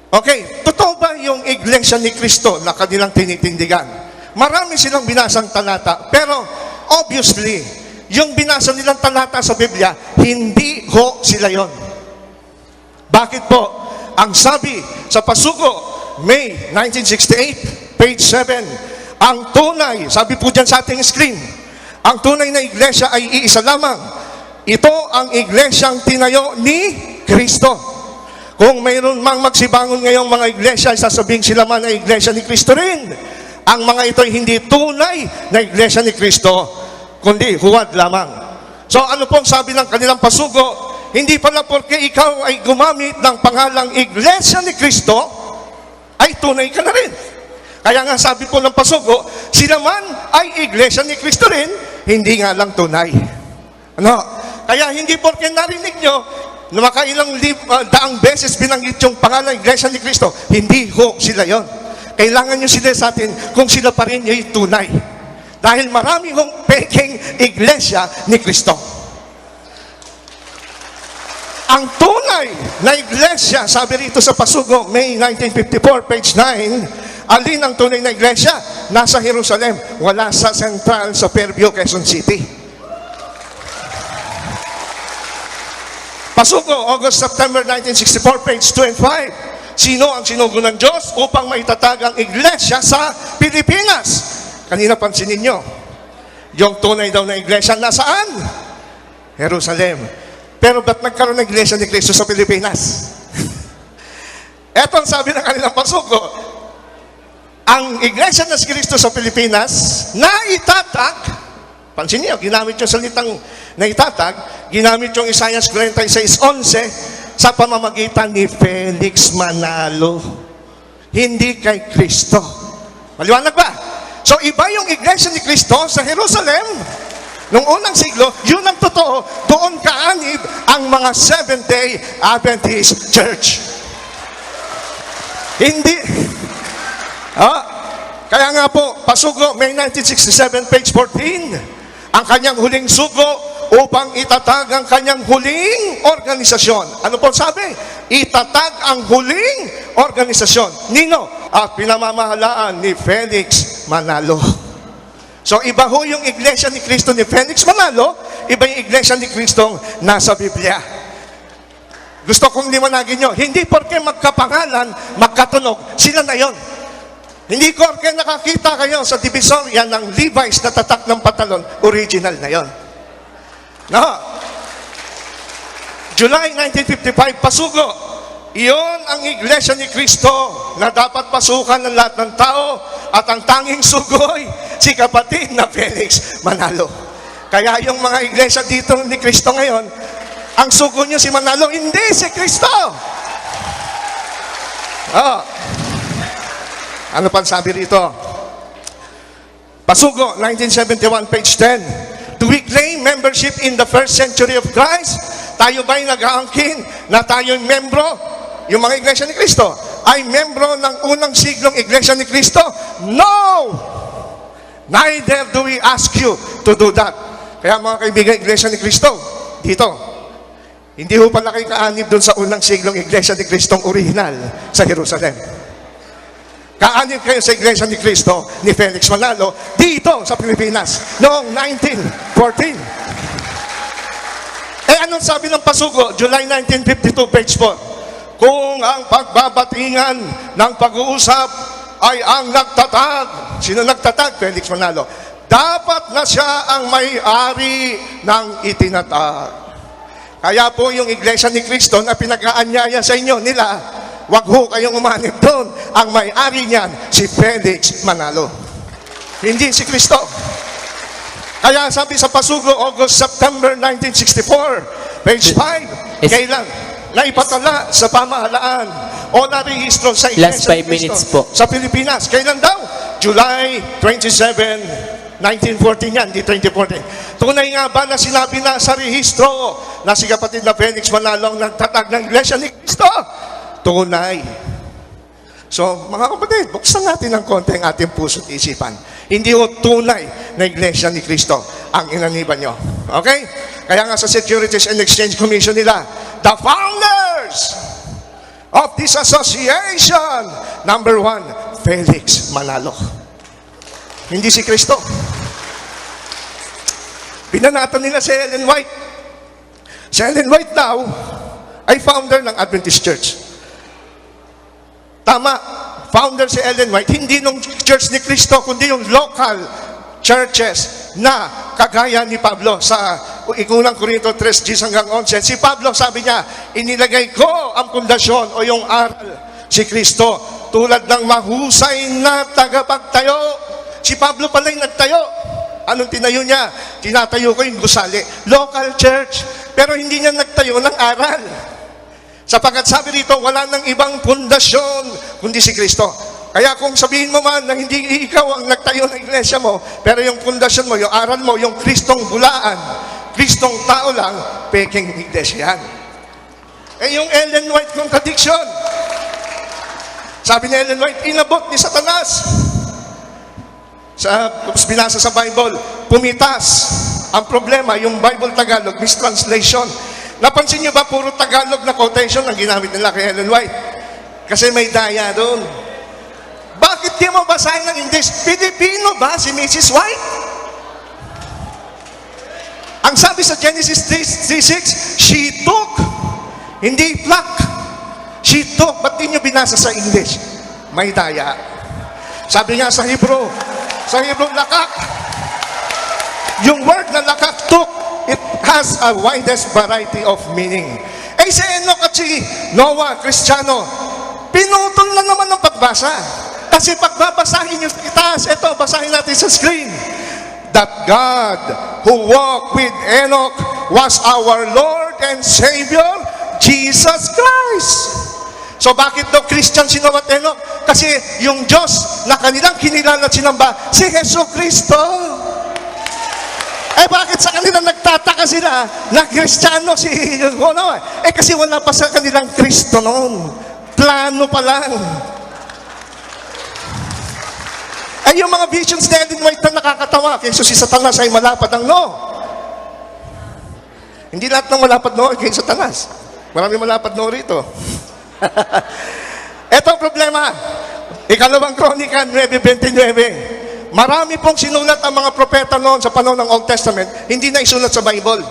Okay, totoo ba yung Iglesia ni Cristo na kanilang tinitindigan? Marami silang binasang talata, pero obviously, yung binasa nilang talata sa Biblia, hindi ho sila yon. Bakit po? Ang sabi sa Pasugo, May 1968, page 7, ang tunay, sabi po dyan sa ating screen, ang tunay na iglesia ay iisa lamang. Ito ang iglesyang tinayo ni Kristo. Kung mayroon mang magsibangon ngayong mga iglesia, sasabihin sila man ay iglesia ni Kristo rin. Ang mga ito ay hindi tunay na iglesia ni Kristo, kundi huwad lamang. So ano pong sabi ng kanilang Pasugo? Hindi pala porque ikaw ay gumamit ng pangalang iglesia ni Kristo, ay tunay ka na rin. Kaya nga sabi po ng Pasugo, sila man ay iglesia ni Kristo rin, hindi nga lang tunay. Ano? Kaya hindi porque narinig nyo na makailang daang beses binanggit yung pangalan iglesia ni Kristo, hindi ho sila yon. Kailangan nyo sila sa atin kung sila pa rin yung tunay. Dahil marami hong peking iglesia ni Kristo. Ang tunay na iglesia, sabi rito sa Pasugo, May 1954, page 9, alin ang tunay na iglesia? Nasa Jerusalem, wala sa Central, sa Fairview, Quezon City. Pasugo, August, September 1964, page 2 and 5. Sino ang sinugo ng Diyos upang maitatag ang iglesia sa Pilipinas? Kanina pansinin nyo, yung tunay daw na iglesia nasaan? Jerusalem. Pero ba't nagkaroon ng iglesia ni Kristo sa Pilipinas? Eto ang sabi ng kanilang Pasugo, ang iglesia ni Kristo sa Pilipinas na itatak, pansin niyo, ginamit yung salitang na itatag, ginamit yung Isaiah 46:11 sa pamamagitan ni Felix Manalo. Hindi kay Kristo. Maliwanag ba? So iba yung iglesia ni Kristo sa Jerusalem. Noong unang siglo, yun ang totoo. Doon kaanib ang mga Seventh-day Adventist Church. Hindi. Kaya nga po, Pasugo, May 1967, page 14, ang kanyang huling sugo upang itatag ang kanyang huling organisasyon. Ano po sabi? Itatag ang huling organisasyon. Nino? At pinamamahalaan ni Felix Manalo. So, iba ho yung iglesia ni Kristo ni Felix Manalo, iba yung iglesia ni Kristo nasa Biblia. Gusto kong liwanagin nyo, hindi porke magkapangalan, magkatunog, sila na yon. Hindi porke nakakita kayo sa divisorya ng Levi's na tatak ng patalon, original na yon. No? July 1955, Pasugo, iyon ang iglesia ni Kristo na dapat pasukan ng lahat ng tao at ang tanging sugoy, si kapatid na Felix Manalo. Kaya yung mga iglesia dito ni Kristo ngayon, ang sugo nyo si Manalo, hindi si Kristo. Ano pang sabi rito? Pasugo, 1971, page 10. Do we claim membership in the first century of Christ? Tayo ba'y nag-aangkin na tayo'y membro? Yung mga iglesia ni Kristo ay membro ng unang siglong iglesia ni Kristo? No! Neither do we ask you to do that. Kaya mga kaibigan, iglesia ni Kristo, dito, hindi ho pala kayo kaanib doon sa unang siglong iglesia ni Kristong original sa Jerusalem. Kaanib kayo sa iglesia ni Kristo ni Felix Manalo dito sa Pilipinas noong 1914. Anong sabi ng Pasugo? July 1952, page 4. Kung ang pagbabatingan ng pag-uusap ay ang nagtatag, sino nagtatag? Felix Manalo. Dapat na siya ang may-ari ng itinatag. Kaya po yung iglesia ni Kristo na pinag-aanyaya sa inyo nila, wag ho kayong umanib doon. Ang may-ari niyan, si Felix Manalo. Hindi si Kristo. Kaya sabi sa Pasugo, August, September 1964, page 5, kailan? Na ipatala sa pamahalaan o narehistro sa Iglesia Last 5 minutes po. Sa Pilipinas. Kailan daw? July 27, 1914 yan, di 2014. Tunay nga ba na sinabi na sa rehistro na si kapatid na Felix Manalo ang nagtatag ng Iglesia ni Kristo? Tunay. So, mga kapatid, buksan natin ng konti ang ating puso at isipan. Hindi ho tunay na Iglesia ni Kristo ang inaniban nyo. Okay? Kaya nga sa Securities and Exchange Commission nila, the founders of this association. Number 1, Felix Manalo. Hindi si Kristo. Binanatan nila si Ellen White. Si Ellen White daw ay founder ng Adventist Church. Tama, founder si Ellen White, hindi nung church ni Kristo, kundi yung local churches na kagaya ni Pablo sa Unang Korinto 3:10 hanggang 11. Si Pablo, sabi niya, inilagay ko ang pundasyon o yung aral si Kristo tulad ng mahusay na tagapagtayo. Si Pablo pala yung nagtayo. Anong tinayo niya? Tinatayo ko yung gusali. Local church. Pero hindi niya nagtayo ng aral. Sapagkat sabi rito, wala nang ibang pundasyon kundi si Kristo. Kaya kung sabihin mo man na hindi ikaw ang nagtayo ng iglesia mo, pero yung pundasyon mo, yung aral mo, yung Kristong bulaan, Kristong tao lang, peking iglesia yan. Eh yung Ellen White contradiction. Sabi ni Ellen White, inabot ni Satanas. Binasa sa Bible, pumitas. Ang problema, yung Bible Tagalog, mistranslation. Napansin niyo ba, puro Tagalog na quotation ang ginamit nila kay Ellen White? Kasi may daya doon. Bakit di mo basahin ng English? Pilipino ba si Mrs. White? Ang sabi sa Genesis 3:6, she took, hindi pluck. She took. Ba't di nyo binasa sa English? May daya. Sabi nga sa Hebrew, lakak. Yung word na lakak, took, it has a widest variety of meaning. Eh si Enoch at si Noah, Kristiyano, pinutol na naman ng pagbasa. Kasi pagbabasahin nyo sa itaas, ito, basahin natin sa screen. That God who walked with Enoch was our Lord and Savior, Jesus Christ. So bakit daw Christian si Noah at Enoch? Kasi yung Diyos na kanilang kinilala at sinamba, si Jesu Kristo. Eh bakit sa kanila nagtataka sila na Kristiyano si Noah? Eh kasi wala pa sa kanilang Kristo noon. Plano pa lang. Eh yung mga visions na Ellen White na nakakatawa, kaysa si Satanas ay malapad ang no. Hindi lahat ng malapad no kay Satanas. Marami malapad no rito. Ito ang problema. Ikalawang Kronika 9:29. Marami pong sinulat ang mga propeta noon sa panahon ng Old Testament, hindi na isulat sa Bible.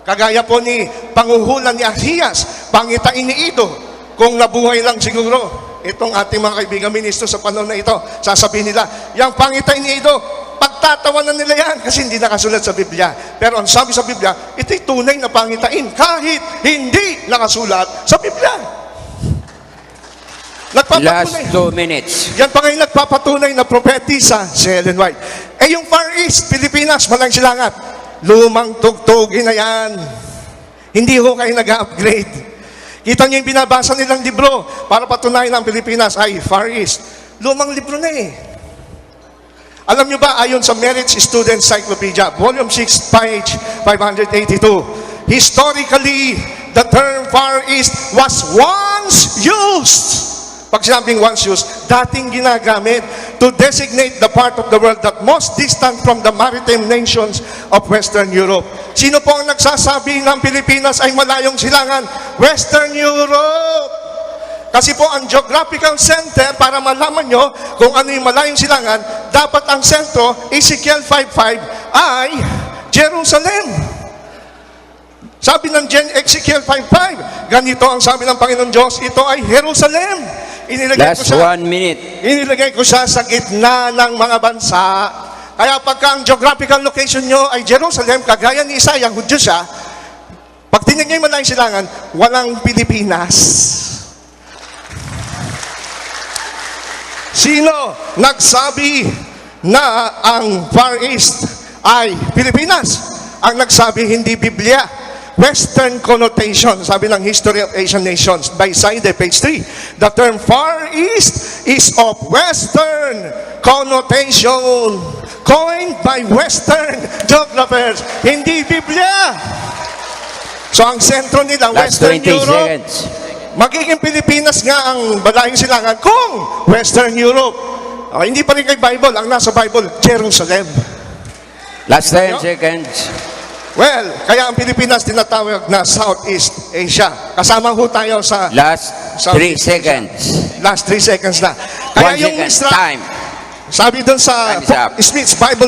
Kagaya po ni panguhulan ni Ahiyas, pangitain ni Ido, kung nabuhay lang siguro. Itong ating mga kaibigan ministro sa panahon na ito, sasabihin nila, yung pangitain ni Ido, pagtatawanan nila yan kasi hindi nakasulat sa Biblia. Pero ang sabi sa Biblia, ito'y tunay na pangitain kahit hindi nakasulat sa Biblia. Last 2 minutes. Yan pa ngayon nagpapatunay na propetisa si Ellen White. Eh yung Far East, Pilipinas, Malang Silangat, lumang tugtugin na yan. Hindi ho kayo nag-upgrade. Kita niyo yung binabasa nilang libro para patunayan ng Pilipinas ay Far East. Lumang libro na eh. Alam niyo ba, ayon sa Marriage Student Encyclopedia, Volume 6, page 582, historically, the term Far East was once used. Pag sinabing once used, dating ginagamit to designate the part of the world that most distant from the maritime nations of Western Europe. Sino po ang nagsasabi ng Pilipinas ay malayong silangan? Western Europe! Kasi po ang geographical center, para malaman nyo kung ano yung malayong silangan, dapat ang sentro, Ezekiel 5:5, ay Jerusalem. Sabi ng Ezekiel 5:5, ganito ang sabi ng Panginoon Diyos, ito ay Jerusalem. Last 1 minute. Inilagay ko siya sa gitna ng mga bansa. Kaya pagka ang geographical location nyo ay Jerusalem, kagaya ni Isaiah, Hudyo siya, pag tinignan mo lang silangan, walang Pilipinas. Sino nagsabi na ang Far East ay Pilipinas? Ang nagsabi hindi Biblia. Western connotation, sabi ng History of Asian Nations, by Saide, page 3. The term Far East is of Western connotation, coined by Western geographers, hindi Biblia. So ang sentro nila, Last Western 20 Europe, seconds. magiging Pilipinas nga ang balayang silangan kung Western Europe. Hindi pa rin kay Bible, ang nasa Bible, Jerusalem. Last 10 seconds. Well, kaya ang Pilipinas tinatawag na Southeast Asia. Kasama ho tayo sa Last 3 seconds. last 3 seconds na. 1 Kaya yung second. Time. Sabi doon sa Time is up. Smith's Bible